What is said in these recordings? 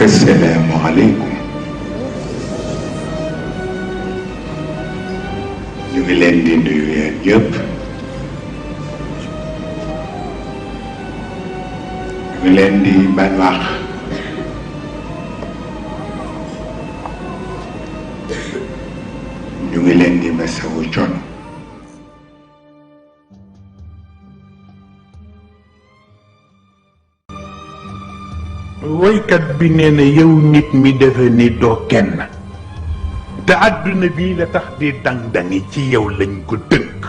السلام عليكم. ñu ngi leen di nuyu yéen yëpp. ñu ngi leen di baal wax. ñu ngi leen di masawu coono. woykat bi nee na yow nit mi defe ni doo kenn te àdduna bii la tax di dang-dangi ci yow lañ ko dënk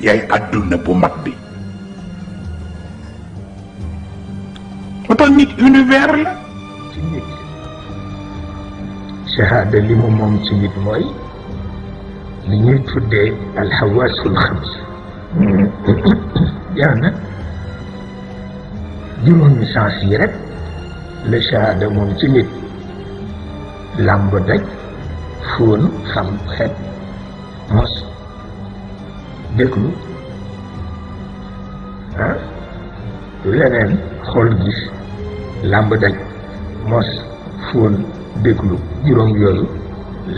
yaay àdduna bu mag bi moo tax nit univers la ci nit shahada li mu moom ci nit mooy li ñuy tuddee alxawaasul xams yaa na juróomi sens yi rek la shahada moom ci nit làmb daj fóon xam xet mos déglu leneen xool gis làmb daj mos fóon déglu juróom yooyu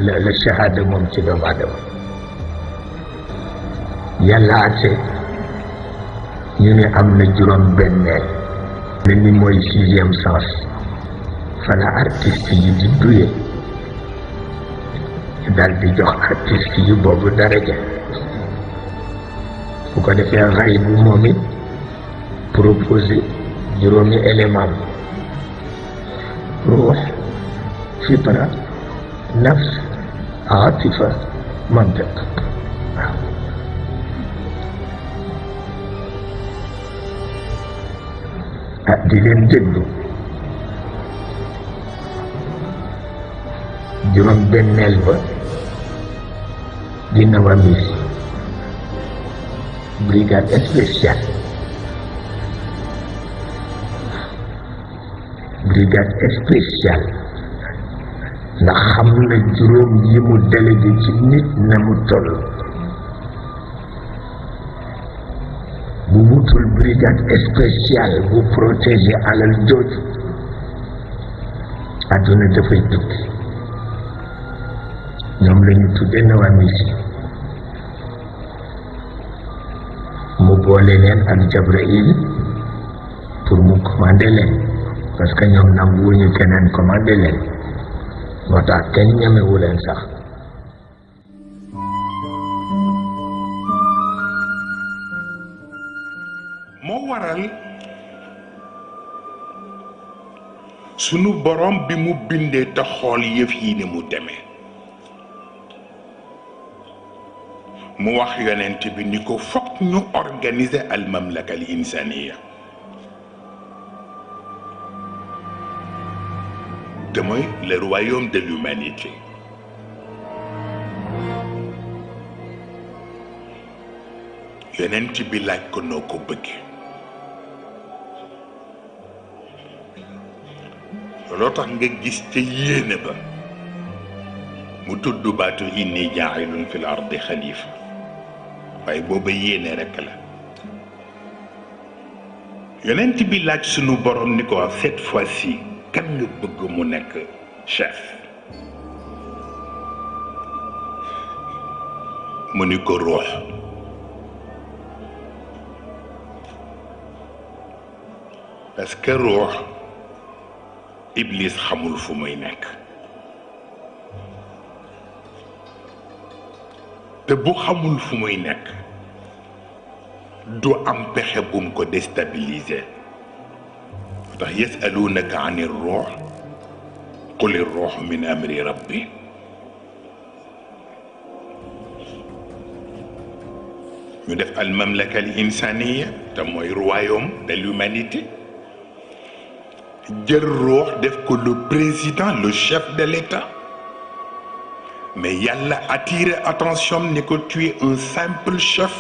la shahada moom ci doomu aadama yàlla àtte ñu ne am na juróom benneel ne ni mooy sixième sens fala artiste yi di duye dal di jox artiste yi boobu daraja bu ko defee xay bu moom it proposé juróomi élément ruux fitra nafs atifa mantiq waaw di leen déglu juróom benneel ba dina wa mis brigade spéciale ndax xam na juróom yi mu délégué ci nit na mu toll bu wutul brigade spéciale bu protéger alal jooju àdduna dafay tukki ñoom la ñu tudde nawamis mu boole leen ak Jabraïl pour mu commander leen parce que ñoom nanguwuñu keneen commander leen moo tax kenn ñemewu leen sax moo waral sunu borom bi mu bindee te xool yëf yi ni mu demee mu wax yonent bi ni ko fokk ñu organiser al mamlaka al insaniya te mooy le royaume de l'humanité yonent bi laaj ko noo ko bëggee looloo tax nga gis ca yéene ba mu tudd baatu inni jaa'ilun fil ardi xalifa waaye booba yéene rekk la yonent bi laaj sunu borom ni ko cette fois-ci kan nga bëgg mu nekk chef mu ni ko ruux parce que ruux Iblis xamul fu muy nekk te bu xamul fu muy nekk du am pexe bum ko déstabiliser tax yasalunaka ani ruux quli ruux min amri rabbi ñu def al mamlaka al insaniya te mooy royaume de l'humanité jël ruux def ko le président le chef de l'État mais yàlla attiré attention ni ko tu es un simple chef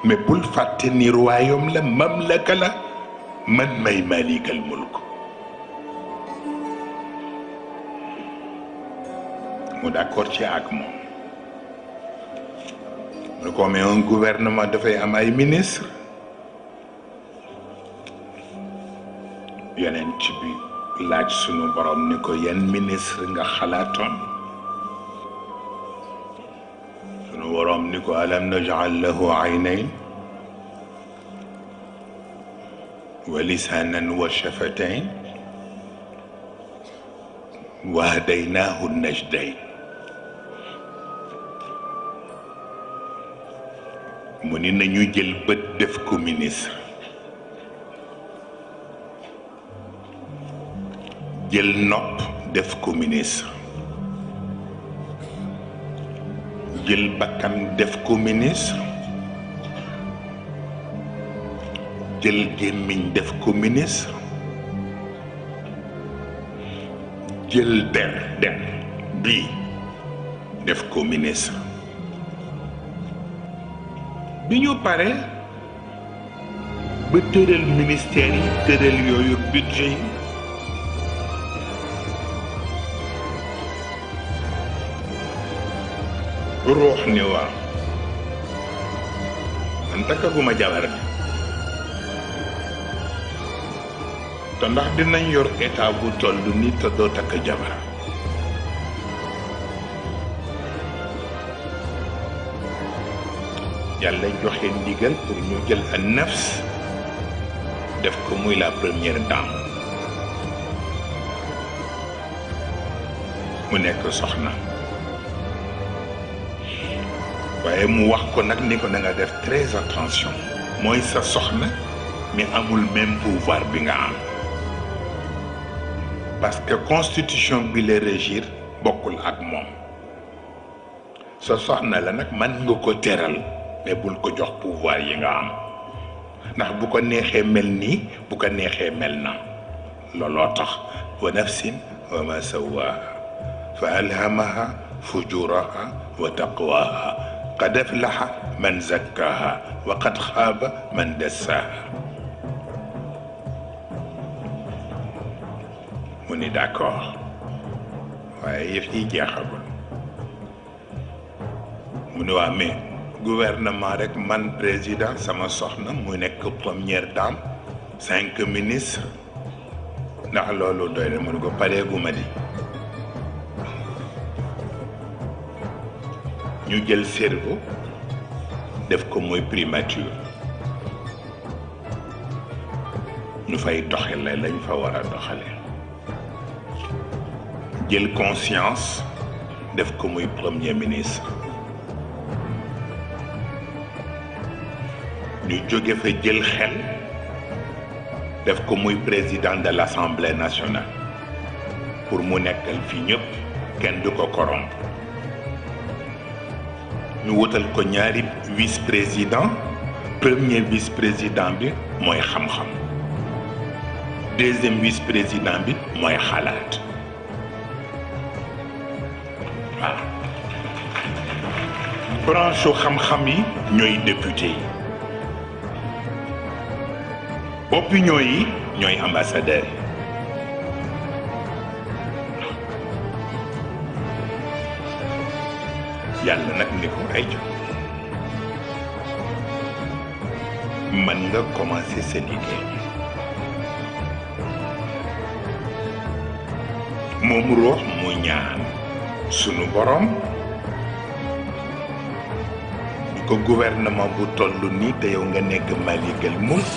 mais bul fàtte ni royaume la mamlaka la man may malikal mulk mu d'accord ci ak moom mu ko mais un gouvernement dafay am ay ministre yonent bi laaj sunu borom ni ko yan ministre nga xalaatoon sunu borom ni ko alam naj'al lahu aynayn wa lisanan wa shafatayn wa hadaynaahu najdayn mu ni nañu jël bët def ko ministre jël nopp def ko ministre jël bakkan def ko ministre jël gémmiñ def ko ministre jël der bii def ko ministre bi ñu pare ba tëral ministère yi tëral yooyu budget yi ruux ni waaw man takkaguma jabar bi te ndax dinañ yor état bu toll ni te doo takk jabar yàlla joxe ndigal pour ñu jël an nafs def ko muy la première dame mu nekk soxna waaye mu wax ko nag ni ko na nga def très attention mooy sa soxna mais amul même pouvoir bi nga am parce que constitution bi la régir bokkul ak moom sa soxna la nag man nga ko teral mais bul ko jox pouvoir yi nga am ndax bu ko neexee mel nii bu ko neexee mel na looloo tax wa nafsin wa ma sawaaha fa alhamaha fujuraha wa taqwaha qad aflaha man zakkaha wa qad xaaba man dassaha mu ni d'accord waaye yëf yi jeexagul mu ni waa mais gouvernement rek man président sama soxna mu nekk première dame 5 ministres ndax loolu doy na mënu ko pareeguma di ñu jël cerveau def ko muy primature ñu fay doxale lañ fa war a doxale jël conscience def ko muy premier ministre ñu jóge fa jël xel def ko muy président de l'Assemblée nationale pour mu nekkal fi ñëpp kenn du ko corrompre ñu wutal ko ñaari vice-président premier vice-président bi mooy xam-xam deuxième vice-président bi mooy xalaat waaw branche xam-xam yi ñooy député yi opinion yi ñooy ambassadeur yi yàlla nag ni ko ay jox mën nga commencer sa liggéey moom ruux mu ñaan sunu borom di ko gouvernement bu toll nii te yow nga nekk malikal mulk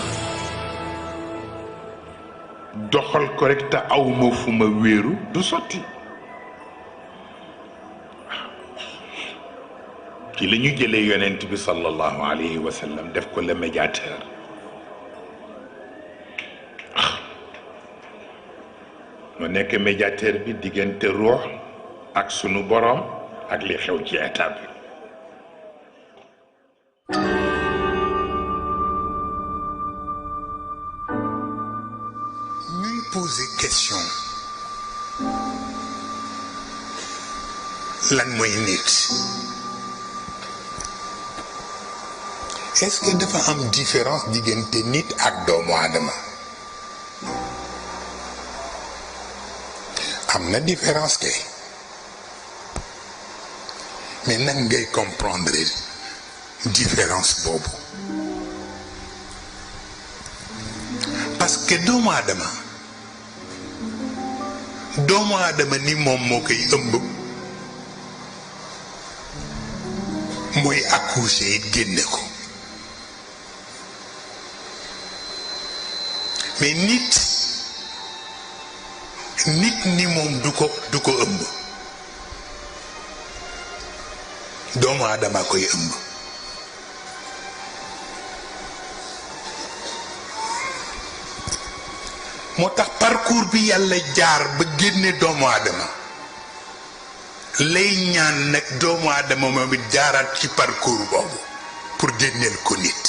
doxal ko rek te aw ma fu ma wéeru du sotti ci la ñu jëlee yonent bi sallallahu alayhi wa sallam def ko le médiateur mu nekk médiateur bi diggante ruux ak sunu borom ak li xew ci état bi ñuy poser question lan mooy nit est-ce que dafa am différence diggante nit ak doomu aadama am na différence kay mais nan ngay comprendre différence boobu parce que doomu aadama doomu aadama ni moom moo koy ëmb mooy accoucher it génne ko mais nit ni moom du ko ëmb doomu aadama koy ëmb moo tax parcours bi yàlla jaar ba génne doomu aadama lay ñaan nag doomu aadama moom it jaaraat ci parcours boobu pour génneel ko nit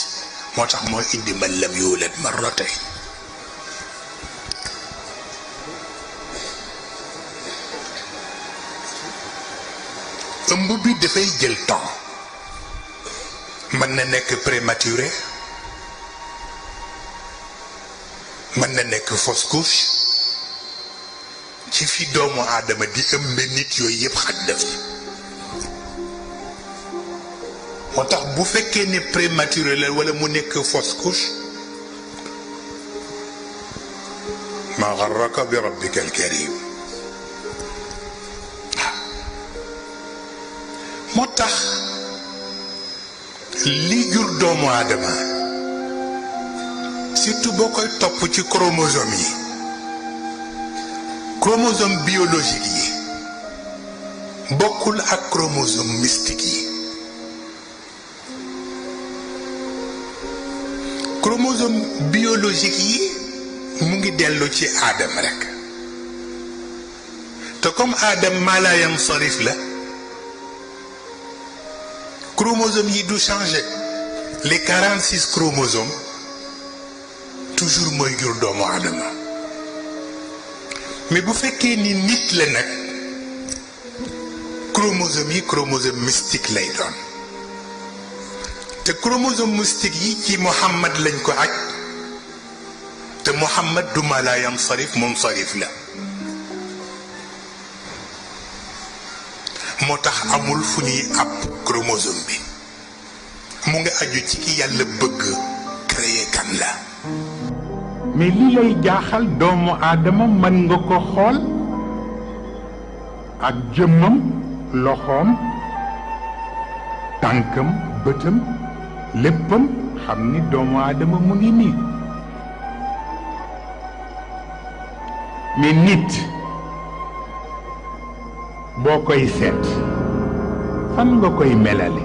moo tax moo indi man lam yuulat marratayn ëmb bi dafay jël temps mën na nekk prématuré mën na nekk fausse couche ci fi doomu aadama di ëmbe nit yooyu yëpp xaj def moo tax bu fekkee ne prématuré la wala mu nekk fausse couche ma gharraka bi rabbika al-karim moo tax li jur doomu aadama surtout boo koy topp ci chromosome yi chromosome biologique yi bokkul ak chromosome mystique yi chromosome biologique yi mu ngi dellu ci aadam rek te comme aadam maa laa yansarif la chromosomes yi du changer les 46 chromosomes toujours mooy jur doomu aadama mais bu fekkee ni nit la nag chromosomes yi chromosome mystique lay doon te chromosome mystique yi ci Muhammad lañ ko aj te Muhammad du ma la yansarif munsarif la moo tax amul fu ñuy ab chromosome bi mu nga aju ci ki yàlla bëgg créer kan la mais li lay jaaxal doomu aadama mën nga ko xool ak jëmmam loxoom tànkam bëtam léppam xam ni doomu aadama mu ngi nii mais nit boo koy seet fan nga koy melale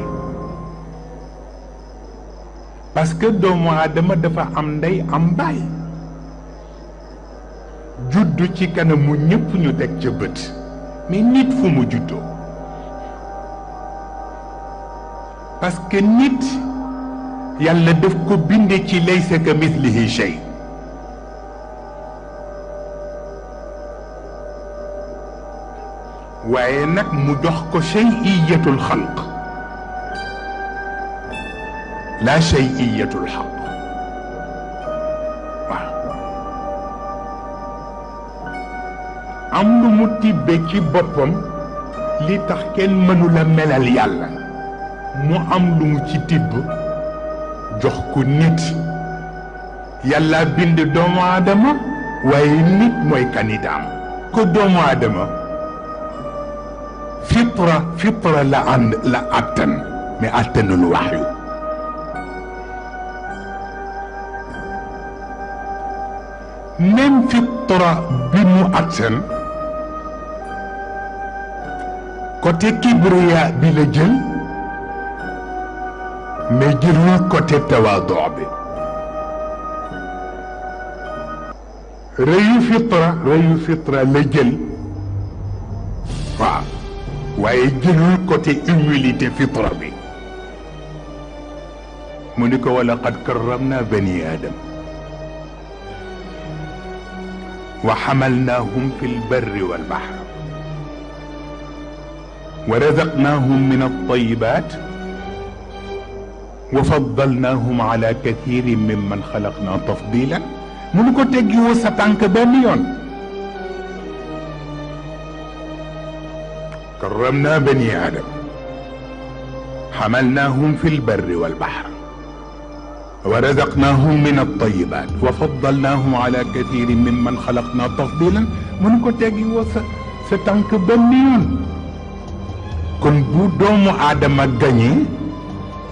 parce que doomu aadama dafa am ndey am baay juddu ci kanamu ñëpp ñu teg ca bët mais nit fu mu juddoo parce que nit yàlla daf ko binde ci laysa ka mislihi shay waaye nag mu jox ko shay'iyatul xalq la shay'iyatul xaq waaw am lu mu tibbe ci boppam li tax kenn mënula melal yàlla mu am lu mu ci tibb jox ko nit yàlla bind doomu aadama waaye nit mooy kandidaam ko doomu aadama fitra la ànd la àttan mais àttanul waxyu même fitra bi mu àttan côté kibriya bi la jël mais jëlul côté tawaadu bi rëyu fitra la jël waaw waaye jëlul côté humilité fitra bi mu ni ko wala qad karramna bani adam wa hamalnahum fi lbarri walbahr wa razaqnahum min altayibat wa faddalnahum ala kathirin mimman xalaqna tafdilan mu ni ko teggiwoo sa tànk benn yoon كرمنا بني آدم حملناهم في البر والبحر ورزقناهم من الطيبات وفضلناهم على كثير ممن خلقنا تفضيلا mënu ko teggi woo sa tànk benn yoon kon bu doomu aadama gañee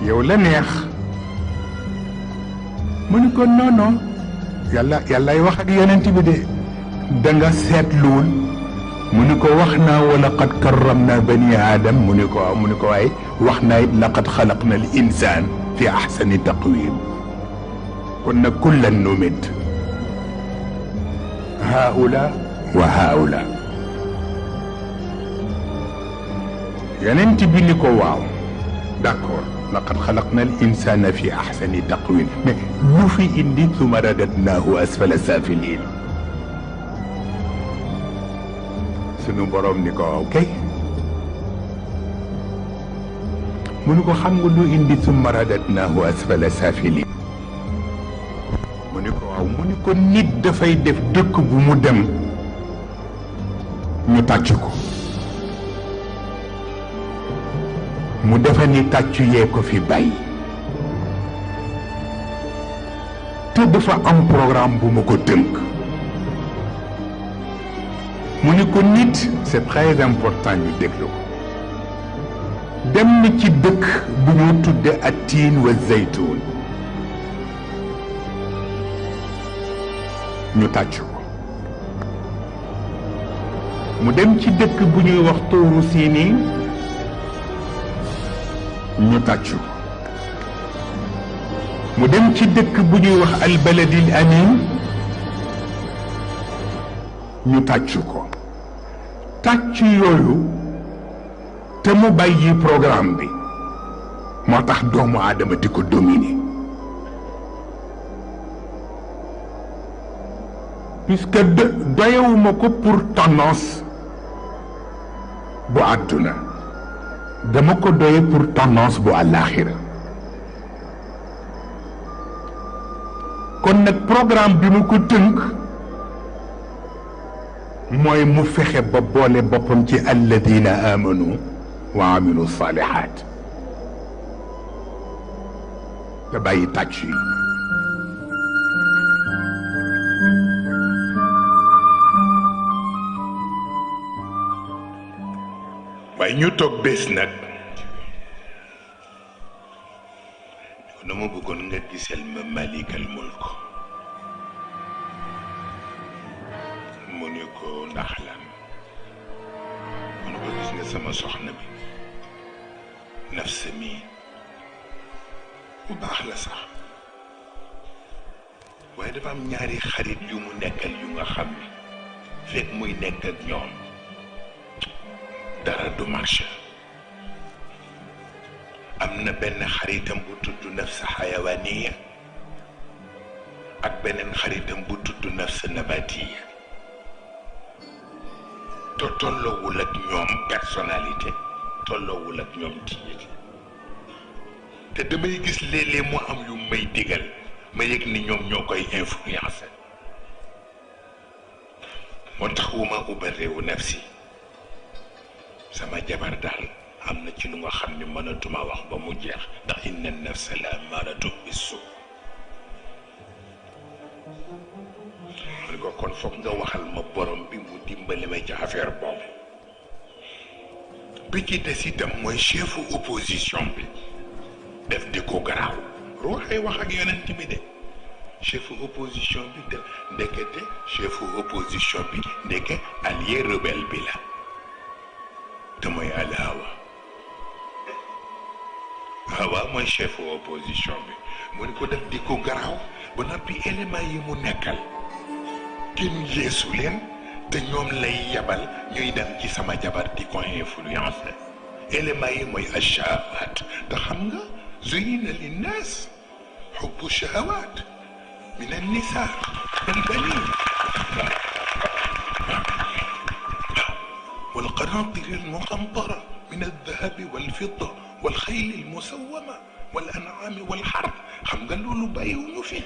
yow la neex mënu ko non yàllay wax ak yonent bi de da nga seetluwul mu ni ko wax naa wa laqad karramna bani aadam mu ni ko waaye wax naa it laqad xalaqna al insaan fi ahsani taqwim kon nag kullan numid haula wa haula yonent bi ni ko waaw d'accord laqad xalaqna al insana fi ahsani taqwim mais lu fi indi summa radadnaahu asfala safilin sunu borom ni ko waaw kay mu ni ko xam nga lu indi summa radadnaahu asfala safilin mu ni ko waaw mu ni ko nit dafay def dëkk bu mu dem ñu tàcc ko mu defe ni tàccu yee ko fi bàyyi te dafa am programme bu ma ko tënk mu ni ko nit c'est très important ñu déglu ko dem na ci dëkk bu ñu tudde attiin wa zaytuun ñu tàcc ko mu dem ci dëkk bu ñuy wax tuuru siiniin ñu tàccu ko mu dem ci dëkk bu ñuy wax albaladil amin ñu tàccu ko tàccu yooyu te mu bàyyi programme bi moo tax doomu aadama di ko dominer puisque doyewuma ko pour tendance bu àdduna dama ko doye pour tendance bu àllaaxira kon nag programme bi mu ko tënk mooy mu fexe ba boole boppam ci alladina amanu wa amilu salihat te bàyyi tàcc yi waaye ñu toog bés nag dama bëggoon nga gisal ma malikal mulk mu ne ko ndax lan mu ne ko gis nga sama soxna bi nafsa mi bu baax la sax waaye dafa am ñaari xarit yu mu nekkal yu nga xam ne fekk muy nekk ak ñoom dara du marché am na benn xaritam bu tudd nafsa xayawaniya ak beneen xaritam bu tudd nafsa nabatiya te tolloowul ak ñoom personnalité tolloowul ak ñoom dignité te damay gis léeg-léeg mu am yu may digal ma yëg ni ñoom ñoo koy influencé moo tax wu ma ubarreewu nafsi sama jabar daal am na ci lu nga xam ne mënatuma wax ba mu jeex ndax inna nafsa la amaaratu bisu ko kon foog nga waxal ma borom bi mu dimbali ma ci affaire boobu bi ci des itam mooy chefu opposition bi def di ko garaaw ruuxee wax ak yonent bi de chefu opposition bi de ndekete chefu opposition bi ndeke allié rebelle bi la te mooy al hawa mooy chefu opposition bi mu ni ko def di ko garaaw ba noppi élément yi mu nekkal kenn yeesu leen te ñoom lay yabal ñuy dem ci sama jabar di ko influencer élément yi mooy achahawaat te xam nga zuyina linnas xubbu shahawaat min annisa walbanin والقناطر المقنطرة من الذهب والفضة والخيل المسومة والأنعام والحرث xam nga loolu bàyyiwuñu fi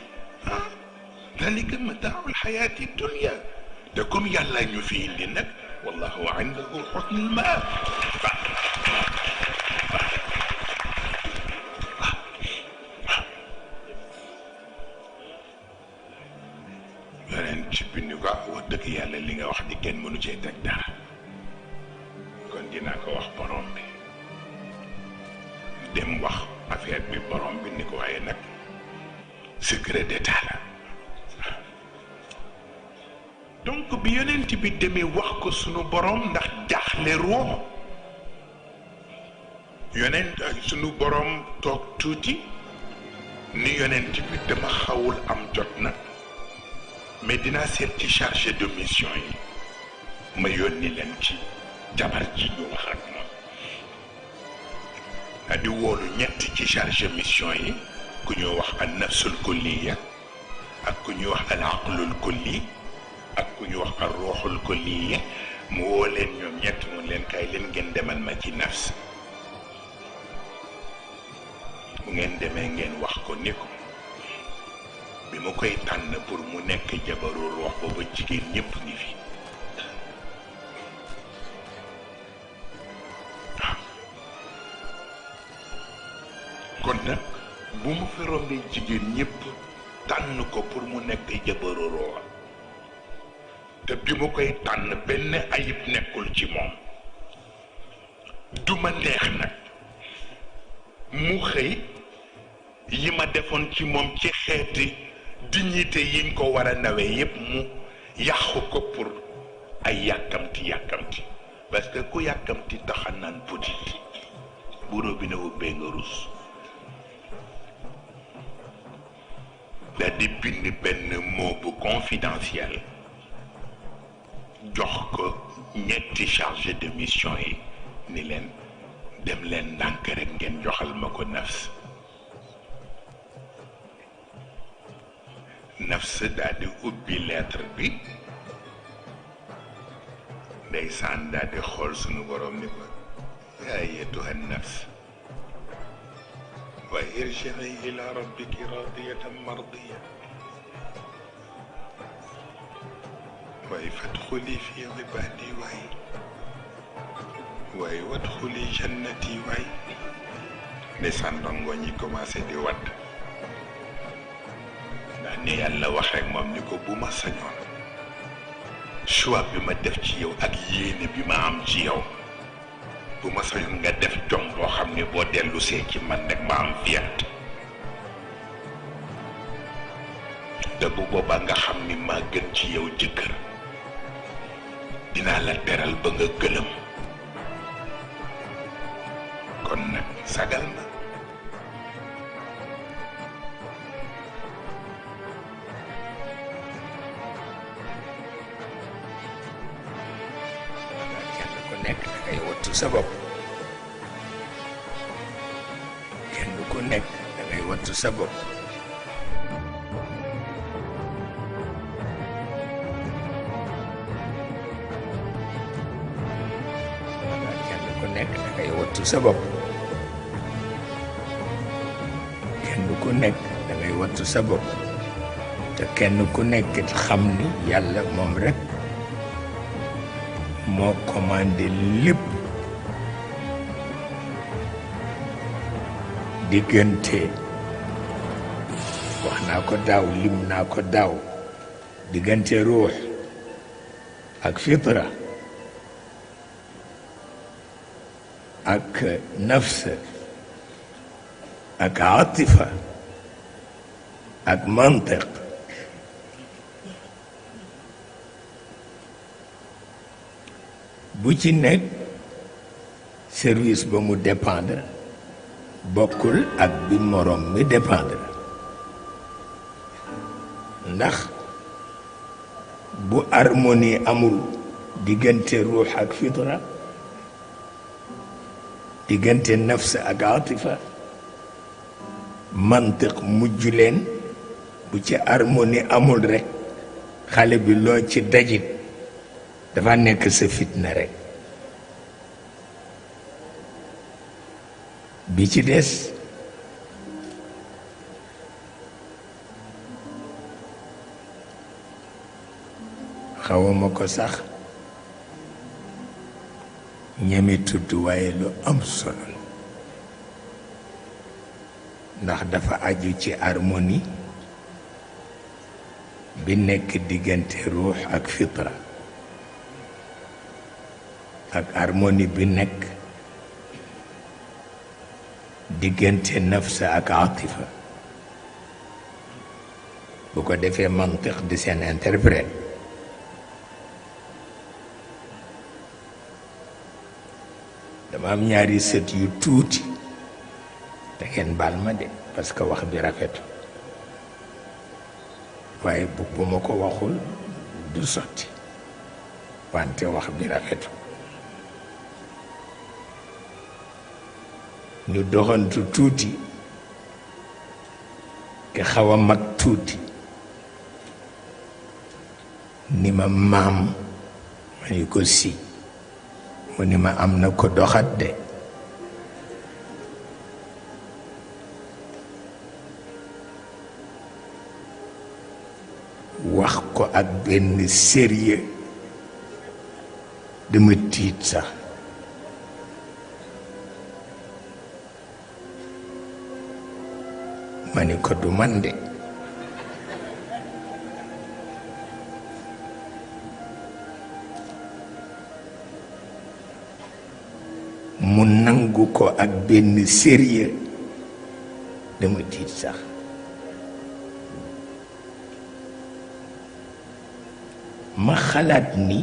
ذلك متاع الحياة الدنيا te comme yàlla ñu fi indi nag wallahu indahu husnul maab yeneen ci bindu ko wax dëgg yàlla li nga wax di kenn mënu cee teg dara kon dinaa ko wax borom bi dem wax affaire bi borom bi ni ko waaye nag secret d'état la donc bi yonent bi demee wax ko sunu borom ndax jaaxle roo yonent sunu borom toog tuuti ni yonent bi dama xawul am jot nag mais dinaa seet ci chargé de mission yi ma yónni leen ci jabar ji ñu wax ak moom a di woolu ñett ci chargé mission yi ku ñuy wax an nafsul kulliya ak ku ñuy wax al aqlul kulli ak ku ñuy wax al ruuxul kulliya mu woo leen ñoom ñett mun leen kay leen ngeen demal ma ci nafs bu ngeen demee ngeen wax ko ni ko bi ma koy tànn pour mu nekk jabaru ruux booba jigéen ñépp ngi fi waaw kon nag bu mu fi rombee jigéen ñépp tànn ko pour mu nekk jabaru ruux te bi ma koy tànn benn ayib nekkul ci moom du ma neex nag mu xëy yi ma defoon ci moom ci xeeti dignité yiñ ko war a nawee yépp mu yàqu ko pour ay yàkkamti parce que ku yàkkamti taxa naan petit bu robinet ubbee nga rus da di bind benn mot bu confidentiel jox ko ñetti chargé de mission yi ni leen dem leen ndànk rek ngeen joxal ma ko nafs nafs daal di ubbi lettre bi ndeysaan daal di xool sunu borom ni ko yaa ayyatuha nafs wa irji'i ila rabbiki radiyatan mardiya waaye fadxuli fi ibaadi waaye wadxuli jannati waay ndeysaan ndongo ñi commencé di wadd ndax ni yàlla wax rek moom ni ko bu ma sañoon choix bi ma def ci yow ak yéene bi ma am ci yow bu ma sañoon nga def jom boo xam ne boo dellu see ci man rek ma am fierté te bu boobaa nga xam ni maa gën ci yow jëkkër dinaa la teral ba nga gëlëm kon nag sagal na kenn ku nekk da ngay wattu sa bopp kenn ku nekk da ngay wattu sa bopp sa bopp kenn ku nekk da ngay wattu sa bopp te kenn ku nekk xam ni yàlla moom rek moo commandé lépp diggante wax naa ko daaw lim naa ko daaw diggante ruux ak fitra ak nafs ak atifa ak mantiq bu ci nekk service ba mu dépendre bokkul ak bi morom mi dépendre ndax bu harmonie amul diggante ruux ak fitra diggante nafs ak atifa mantiq mujj leen bu ci harmonie amul rek xale bi loo ci dajit dafa nekk sa fitna rek bi ci des xawama ko sax ñemi tudd waaye lu am solo ndax dafa aju ci harmonie bi nekk diggante ruux ak fitra ak harmonie bi nekk diggante nafsa ak atifa bu ko defee mantiq di seen interprète dama am ñaari sët yu tuuti te ngeen baal ma de parce que wax bi rafetu waaye bu ma ko waxul du sotti wante wax bi rafetu ñu doxantu tuuti ke xaw a mag tuuti ni ma maam ma ni ko si mu ni ma am na ko doxat de wax ko ak benn sérieux dama tiit sax ma ni ko du man de mu nangu ko ak benn sérieux dama tiit sax ma xalaat ni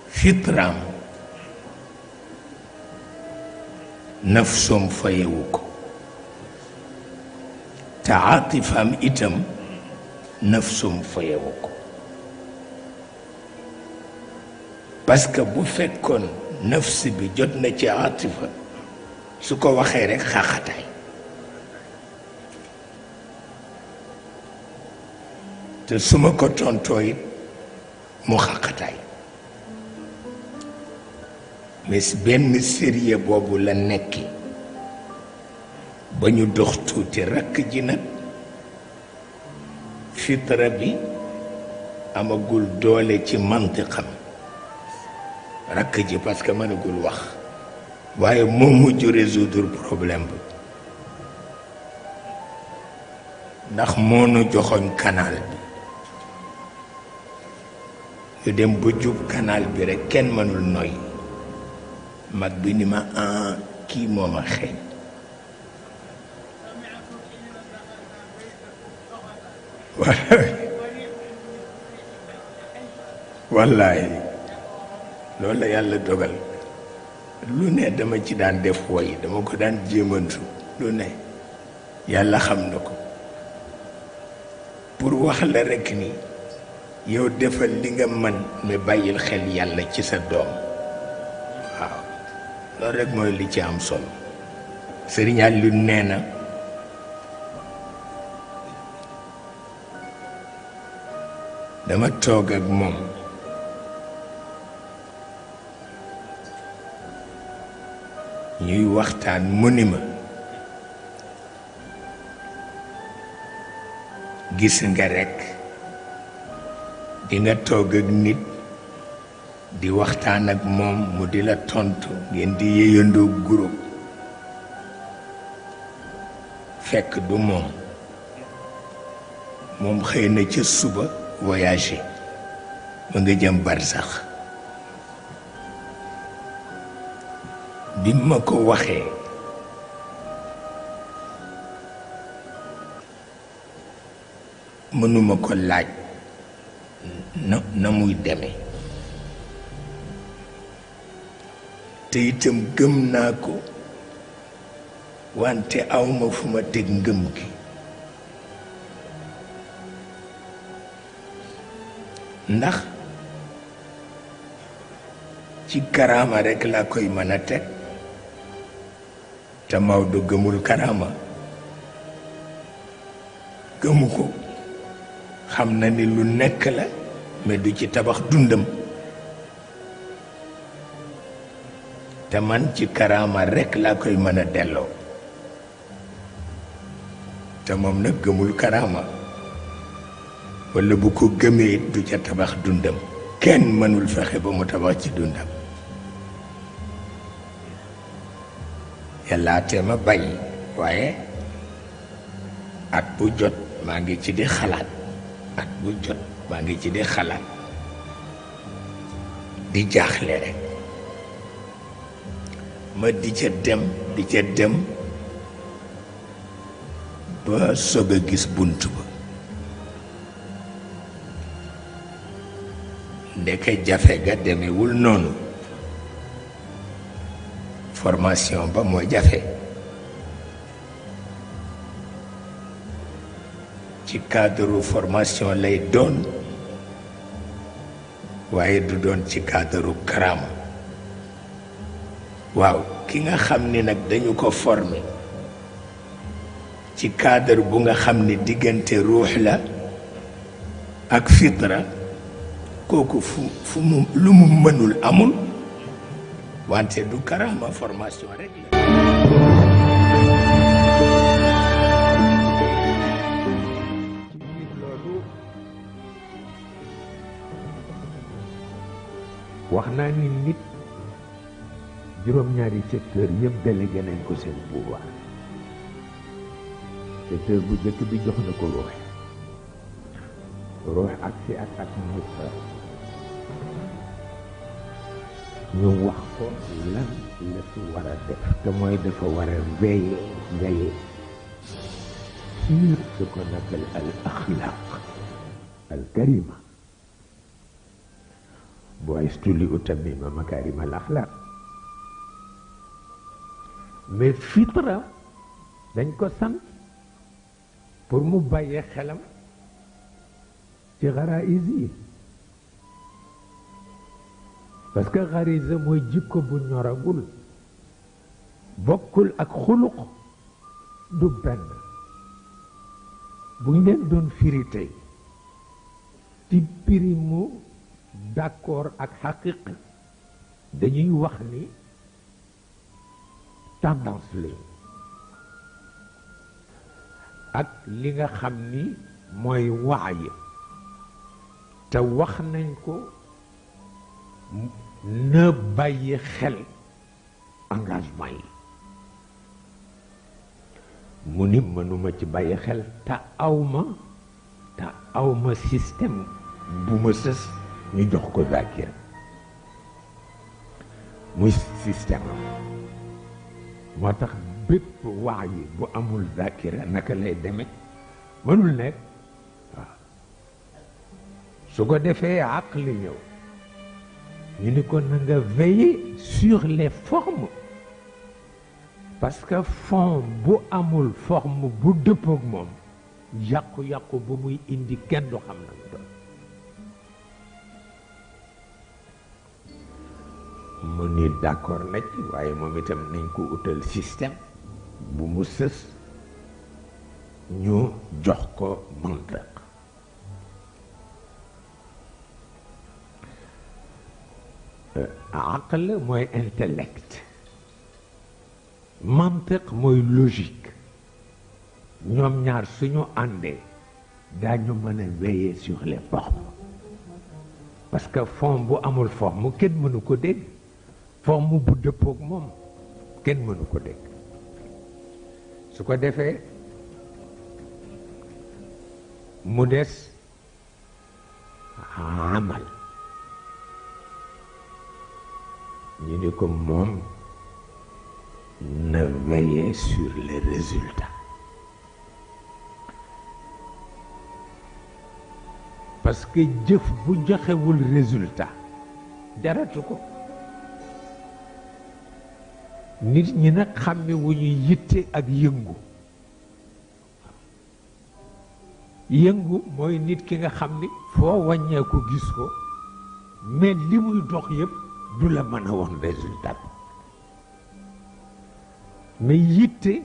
fitraam nafsoom fayewu ko te aatifaam itam nafsoom fayewu ko parce que bu fekkoon nafs bi jot na ci aatifa su ko waxee rekk xaaxataay te su ma ko tontoo it mu xaqataay mais benn sérieux boobu la nekki ba ñu dox tuuti rakk ji nag fitra bi amagul doole ci mantiqam rakk ji parce que mënagul wax waaye moo mujj résoudre problème bi ndax moo nu joxoñ canal bi ñu dem ba jub canal bi rekk kenn mënul noy mag bi ni ma kii moo ma xeeñ wallaay loolu la yàlla dogal lu ne dama ci daan def woy dama ko daan jéemantu lu ne yàlla xam na ko pour wax la rekk ni yow defal li nga mën mais bàyyil xel yàlla ci sa doom waaw loolu rekk mooy li ci am solo Sëriñ Aliou nee na dama toog ak moom ñuy waxtaan mu ni ma gis nga rekk di nga toog ak nit di waxtaan ak moom mu di la tontu ngeen di yéyandoo groupe fekk du moom xëy na ca suba voyagé ma nga jëm barsax bi ma ko waxee mënuma ko laaj na muy demee te itam gëm naa ko wante awma fu ma teg ngëm gi ndax ci karaama rekk laa koy mën a teg te Maodo gëmul karaama gëmu ko xam na ni lu nekk la mais du ci tabax dundam te man ci karaama rekk laa koy mën a delloo te moom nag gëmul karaama walla bu ko gëmee du ca tabax dundam kenn mënul fexe ba mu tabax ci dundam yàllaa te ma bàyyi waaye at bu jot maa ngi ci di xalaat at bu jot maa ngi ci di xalaat di jaaxle rek ma di ca dem ba soog a gis bunt ba ndeke jafe ga demewul noonu formation ba moo jafe ci cadre formation lay doon waaye du doon ci cadre karaama waaw ki nga xam ni nag dañu ko former ci cadre bu nga xam ni diggante ruux la ak fitra kooku fu mu lu mu mënul amul wante du karaama formation rek la wax naa ni nit juróom-ñaari secteur yëpp délégué nañ ko seen pouvoir secteur bu njëkk bi jox na ko ruux ak si ak Moussa ñu wax ko lan la fi war a def te mooy dafa war a veiller sur ce qu'on appelle al akhlaq al karima bu'istu li utammima makarima al akhlaq mais fitra dañ ko sant pour mu bàyyee xelam ci xaraïs yi parce que xaraïs mooy jikko bu ñoragul bokkul ak xuluq du benn bu ñu leen doon firi tey ci piri mu d'accord ak xaqiqa dañuy wax ni tendance la ak li nga xam ni mooy waay te wax nañ ko na bàyyi xel engagement yi mu ni mënuma ci bàyyi xel te awma système bu ma sës ñu jox ko zakir muy système am moo tax bépp wax yi bu amul zakira naka lay demee mënul nekk waaw su ko defee aqli ñëw ñu ni ko na nga veiller sur les formes parce que fond bu amul forme bu dëppook moom yàqu-yàqu bu muy indi kenn du xam na mu doon mu ni d'accord na ci waaye moom itam nañ ko utal système bu mu sës ñu jox ko mantiq aql mooy intellect mantiq mooy logique ñoom ñaar suñu àndee daañu mën a veiller sur les formes parce que forme bu amul forme kenn mënu ko dégg forme bu dëppook moom kenn mënu ko dégg su ko defee mu des amal ñu ni ko moom na veiller sur les résultats parce que jëf bu joxewul résultat jaratu ko nit ñi nag xàmme wu ñu yitte ak yëngu yëngu mooy nit ki nga xam ni foo wàññeeku gis ko mais li muy dox yëpp du la mën a woon résultat mais yitte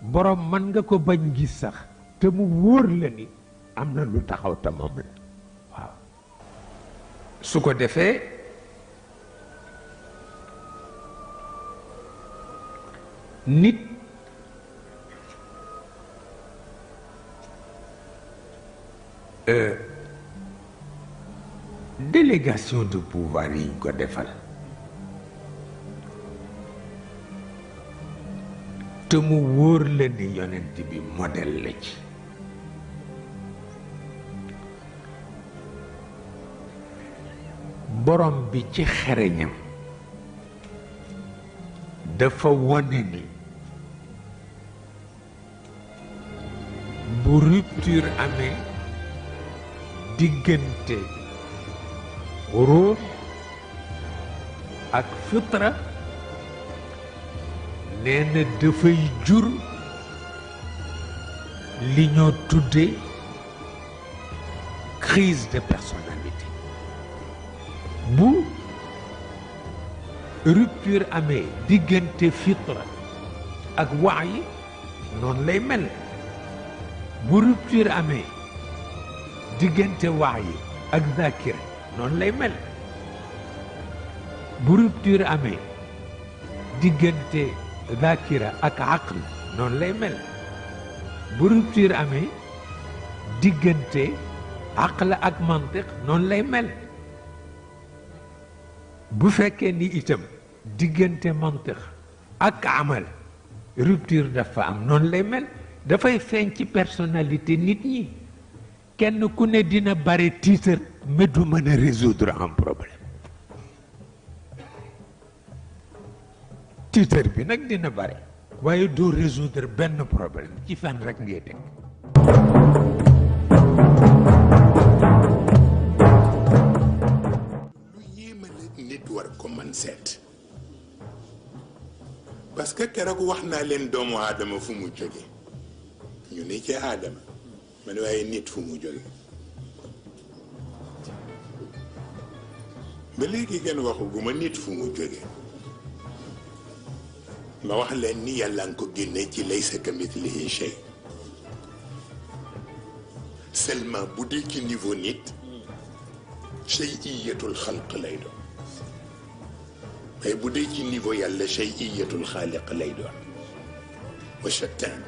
borom mën nga ko bañ gis sax te mu wóor la ni am na lu taxaw te moom la waaw su ko defee nit délégation de pouvoir yi ñu ko defal te mu wóor la ni yonent bi modèle la ci borom bi ci xereñam dafa wone ni bu rupture amee diggante ruux ak fitra nee na dafay jur li ñoo tuddee crise de personnalité. bu rupture amee diggante fitra ak waay noonu lay mel. bu rupture amee diggante waay ak zakira noonu lay mel. bu rupture amee diggante zakira ak aql noonu lay mel. bu rupture amee diggante aql ak mantiq noonu lay mel. bu fekkee ni itam diggante mantiq ak amal rupture dafa am noonu lay mel. dafay feeñ ci personnalité nit ñi. kenn ku ne dina bare titre mais du mën a résoudre un problème. titre bi nag dina bare waaye doo résoudre benn problème ci fan rek ngay teg. lu yéeme la nit war ko mën seet parce que keroog wax naa leen doomu aadama fu mu jóge ñu ne ci aadama ma ne waaye nit fu mu jóge ba léegi kenn waxuguma nit fu mu jóge ma wax leen ni yàlla nga ko génne ci laysa kamithlihi shay seulement bu dee ci niveau nit shay'iyatul xalq lay doon mais bu dee ci niveau yàlla shay'iyatul xaaliq lay doon wa shattaan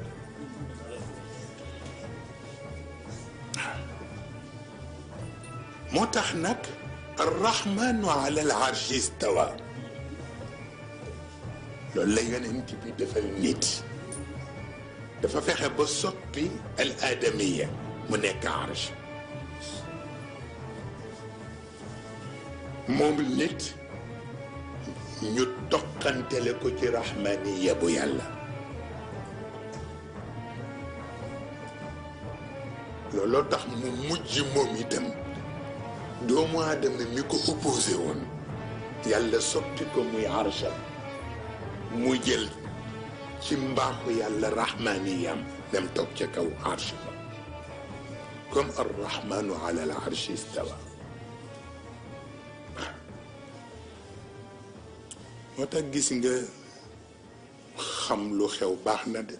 moo tax nag arrahmanu ala al arshi istawa loolu la yonent bi defal nit dafa fexe ba soppi al aadamiya mu nekk arsh moom nit ñu toqantele ko ci rahmaniya bu yàlla looloo tax mu mujj moom itam doomu aadama mi ko opposé woon yàlla soppi ko muy arsham mu jël ci mbaaxu yàlla rahmaniyam dem toog ca kaw arsh ba comme arrahmanu ala al arshi istawa moo tax gis nga xam lu xew baax na de.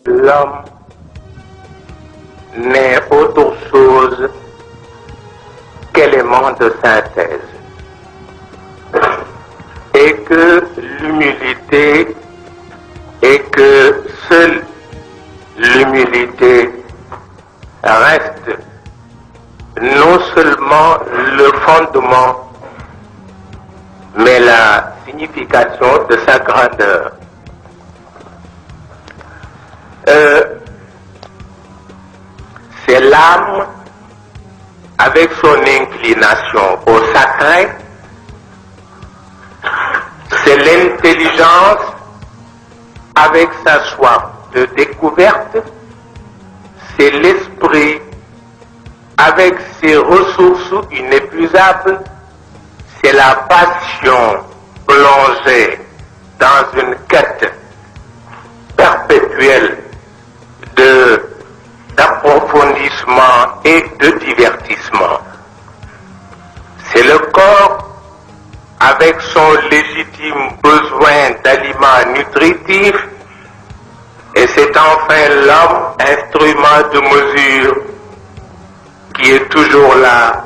L'homme n'est autre chose qu'élément de synthèse et que l'humilité et que seule l'humilité reste non seulement le fondement mais la signification de sa grandeur. C'est l'âme avec son inclination au sacré, c'est l'intelligence avec sa soif de découverte, c'est l'esprit avec ses ressources inépuisables, c'est la passion plongée dans une quête perpétuelle d'approfondissement et de divertissement. C'est le corps avec son légitime besoin d'aliments nutritifs et c'est enfin l'homme, instrument de mesure, qui est toujours là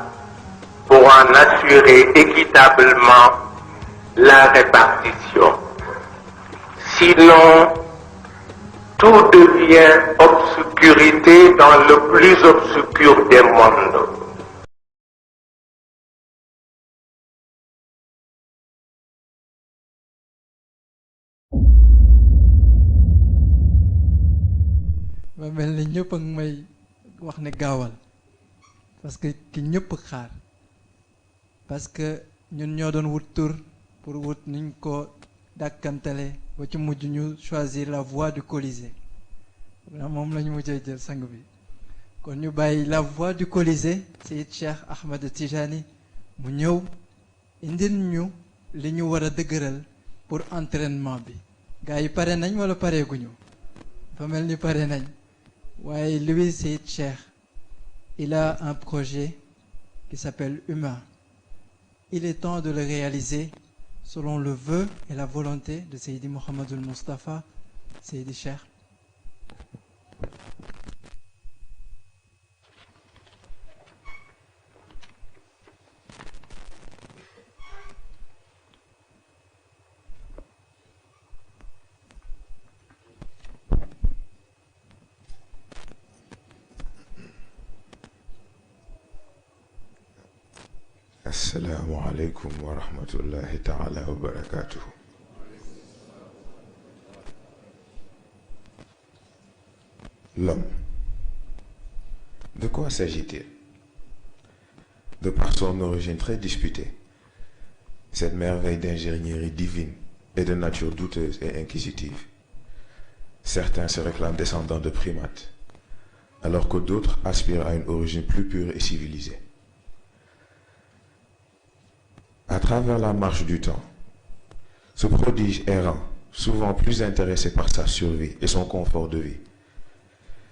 pour en assurer équitablement la répartition. Sinon, tout devient obscurité dans le plus obscur des mondes. ma mel ni ñëpp ak may wax ne gaawal parce que ki ñëpp xaar parce que ñun ñoo doon wut tur pour wut niñ ko dàkkantale ba ci mujj ñu choisir la voie du Colisée moom la ñu mujjee jël sang bi kon ñu bàyyi la voie du Colisée Seyid Cheikh Ahmed Tijani mu ñëw indil ñu li ñu war a dëgëral pour entraînement bi gars yi pare nañ wala pareeguñu fa mel ni pare nañ waaye lui Seyid Cheikh il a un projet qui s'appelle Humain. Il est temps de le réaliser selon le vœu et la volonté de Seydi Mohamedou Moustapha, Seydi Cheikh. Assalamu alaikum wa rahmatullahi ta'ala wa barakatuh. L'homme. De quoi s'agit-il? De par son origine très disputée, cette merveille d'ingénierie divine et de nature douteuse et inquisitive, certains se réclament descendants de primates, alors que d'autres aspirent à une origine plus pure et civilisée. À travers la marche du temps, ce prodige errant, souvent plus intéressé par sa survie et son confort de vie,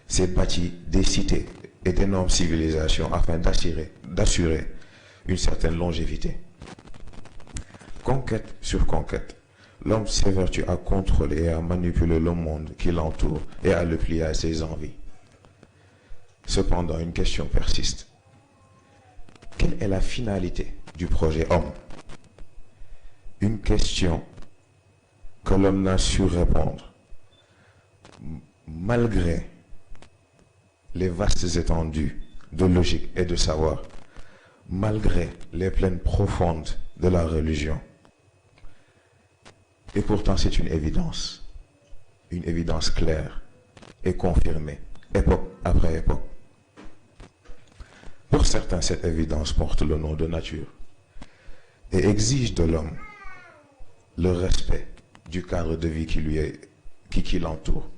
s'est bâti des cités et d'énormes civilisations afin d'assurer une certaine longévité. Conquête sur conquête, l'homme s'évertue à contrôler et à manipuler le monde qui l'entoure et à le plier à ses envies. Cependant, une question persiste. Quelle est la finalité du projet homme? Une question que l'homme n'a su répondre, malgré les vastes étendues de logique et de savoir, malgré les plaines profondes de la religion. Et pourtant c'est une évidence claire et confirmée, époque après époque. Pour certains, cette évidence porte le nom de nature et exige de l'homme le respect du cadre de vie qui l'entoure.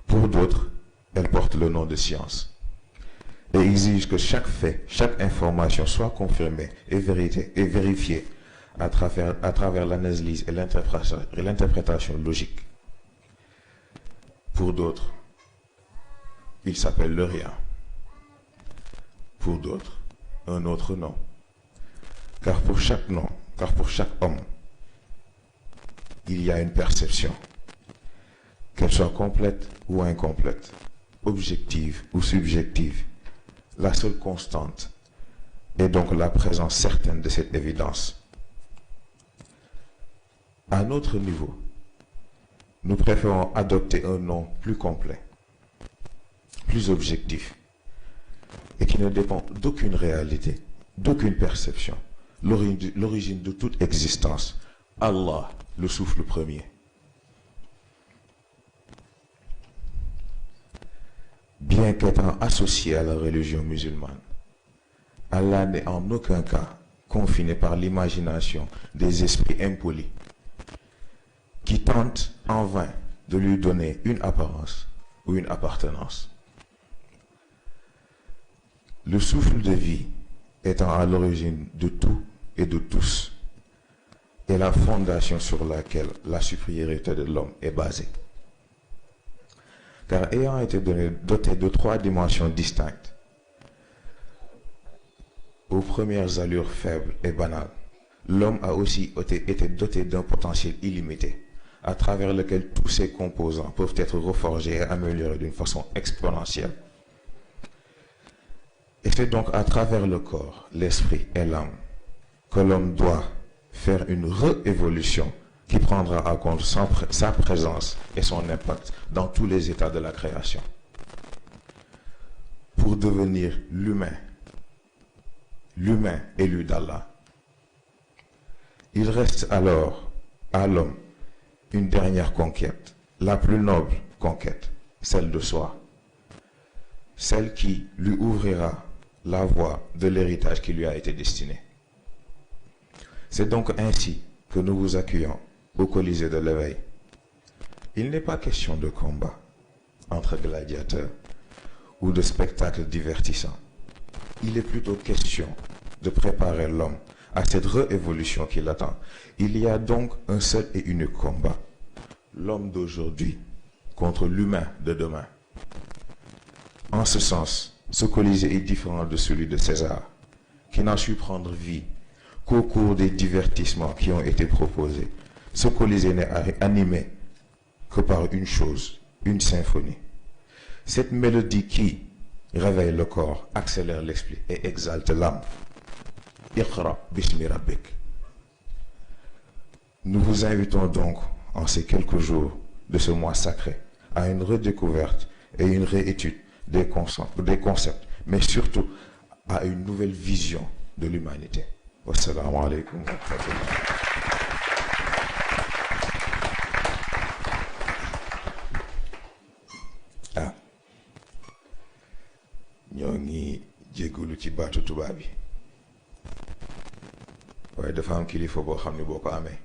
Pour d'autres, elle porte le nom de science et exige que chaque fait, chaque information soit confirmée et vérifiée à travers l'analyse et l'interprétation logique. Pour d'autres, il s'appelle le rien. Pour d'autres, un autre nom. Car pour chaque nom, car pour chaque homme, il y a une perception, qu'elle soit complète ou incomplète, objective ou subjective. La seule constante est donc la présence certaine de cette évidence. À notre niveau, nous préférons adopter un nom plus complet, plus objectif, et qui ne dépend d'aucune réalité, d'aucune perception, l'origine de toute existence, Allah, le souffle premier. Bien qu'étant associé à la religion musulmane, Allah n'est en aucun cas confiné par l'imagination des esprits impolis qui tentent en vain de lui donner une apparence ou une appartenance. Le souffle de vie étant à l'origine de tout et de tous, est la fondation sur laquelle la supériorité de l'homme est basée. Car ayant été doté de 3 dimensions distinctes, aux premières allures faibles et banales, l'homme a aussi été doté d'un potentiel illimité, à travers lequel tous ses composants peuvent être reforgés et améliorés d'une façon exponentielle. Et c'est donc à travers le corps, l'esprit et l'âme que l'homme doit faire une réévolution qui prendra en compte sa présence et son impact dans tous les états de la création. Pour devenir l'humain élu d'Allah. Il reste alors à l'homme une dernière conquête, la plus noble conquête, celle de soi, celle qui lui ouvrira la voie de l'héritage qui lui a été destiné. C'est donc ainsi que nous vous accueillons au Colisée de l'éveil. Il n'est pas question de combat entre gladiateurs ou de spectacles divertissants. Il est plutôt question de préparer l'homme à cette réévolution qui l'attend. Il y a donc un seul et unique combat. L'homme d'aujourd'hui contre l'humain de demain. En ce sens, ce Colisée est différent de celui de César, qui n'a su prendre vie qu'au cours des divertissements qui ont été proposés. Ce Colisée n'est animé que par une chose, une symphonie. Cette mélodie qui réveille le corps, accélère l'esprit et exalte l'âme. Iqra bismi rabbik. Nous vous invitons donc, en ces quelques jours de ce mois sacré, à une redécouverte et une réétude des concepts, mais surtout à une nouvelle vision de l'humanité. Wassalamu alaikum wa rahmatullah. ñoo ngi jégalu ci baatu tubaab bi waaye dafa am kilifa boo xam ne boo ko amee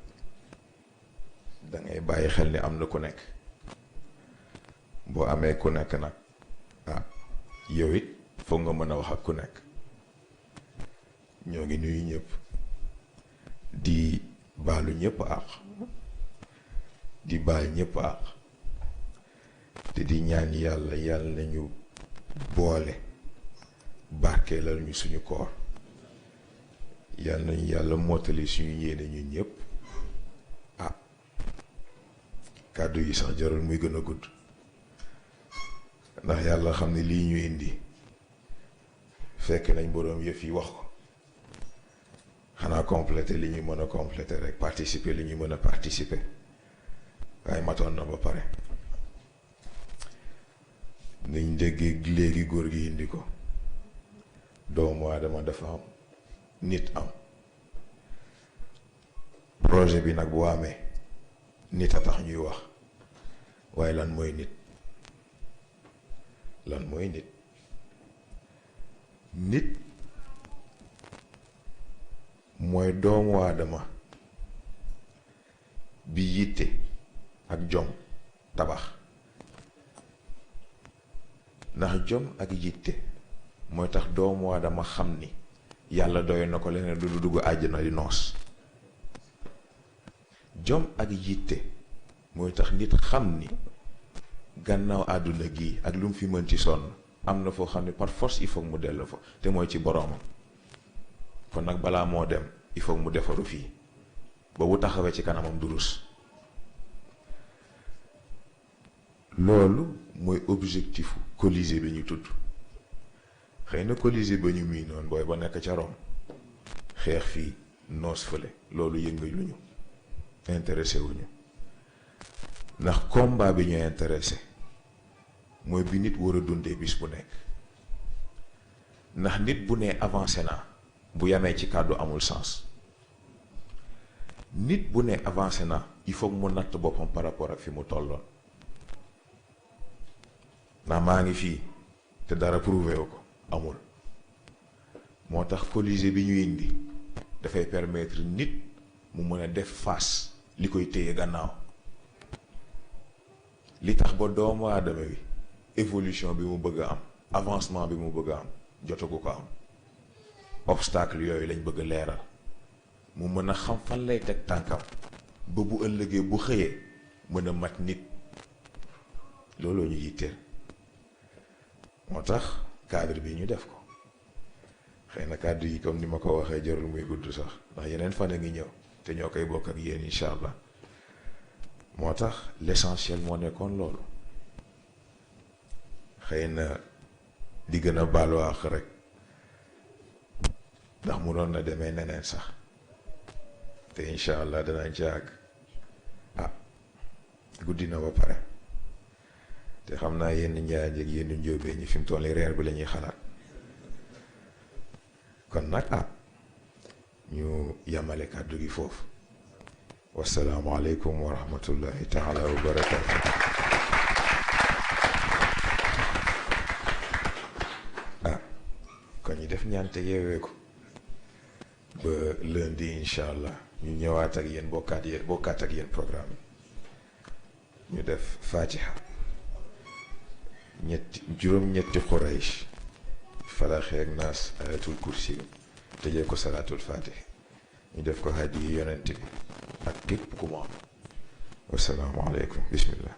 da ngay bàyyi xel ni am na ku nekk boo amee ku nekk nag yow it foog nga mën a wax ak ku nekk. ñoo ngi nuyu ñëpp di baalu ñëpp àq di baal ñëpp àq te di ñaan yàlla nañu boole barkeelal ñu suñu koor yàlla nañu yàlla mottali suñu yéene ñun ñëpp kàddu yi sax jarul muy gën a gudd ndax yàlla xam ne lii ñu indi fekk nañ boroom yëf yi wax ko xanaa compléter li ñu mën a compléter rek participer li ñu mën a participer waaye matoon na ba pare niñ déggee léegi góor gi indi ko doomu aadama dafa am nit am projet bi nag bu amee nit a tax ñuy wax waaye lan mooy nit nit mooy doomu aadama bi yitte ak jom tabax ndax jom ak yitte mooy tax doomu aadama xam ni yàlla doy na ko leneen du dugg àjjana di noos. jom ak yitte mooy tax nit xam ni gannaaw àdduna gi ak lu mu fi mën ci sonn am na foo xam ne par force il faut mu dellu fa te mooy ci boroomam. kon nag balaa moo dem il faut mu defaru fii ba bu taxawee ci kanamam durus. loolu mooy objectifu Colisée bi ñu tudd xëy na Colisée ba ñu mii noonu booy ba nekk ca Rome xeex fii noos fële loolu yëngaluñu intéressé wuñu ndax combat bi ñu intéressé mooy bi nit war a dundee bis bu nekk ndax nit bu nee avancé naa bu yamee ci kàddu amul sens. nit bu ne avancé na il faut mu natt boppam par rapport ak fi mu tolloon ndax maa ngi fii te dara prouvé wu ko amul. moo tax Colisée bi ñu indi dafay permettre nit mu mën a def face li koy téye gannaaw li tax ba doomu aadama bi évolution bi mu bëgg a am avancement bi mu bëgg a am jotagu ko am. obstacle yooyu lañ bëgg a leeral mu mën a xam fan lay teg tànkam ba bu ëllëgee bu xëyee mën a mat nit looloo ñu yitteel. moo tax cadre bi ñu def ko xëy na kàddu yi comme ni ma ko waxee jarul muy gudd sax ndax yeneen fan a ngi ñëw te ñoo koy bokk ak yéen incha allah. moo tax l'essentiel moo nekkoon loolu xëy na di gën a baalu àq rek ndax mu doon na demee neneen sax te incha allah danañ ci àgg. guddi na ba pare te xam naa yenn njaay njëg yenn njóobee ñi fi mu toll nii reer bi la ñuy xalaat kon nag ñu yamale kàddu gi foofu. wassalaamu aleykum wa rahmatullahi taala wa barakaatu. kon ñu def ñaan te yeewee ko ba lundi incha allah ñu ñëwaat ak yéen bokkaat ak yéen programme ñu def fatiha juróom-ñetti Quraysh Falaq ak Naas ayatul kursi tëjee ko salaatul fatih ñu def ko hadiyi yonent bi ak képp ku mu am wasalaamu aleykum bismillah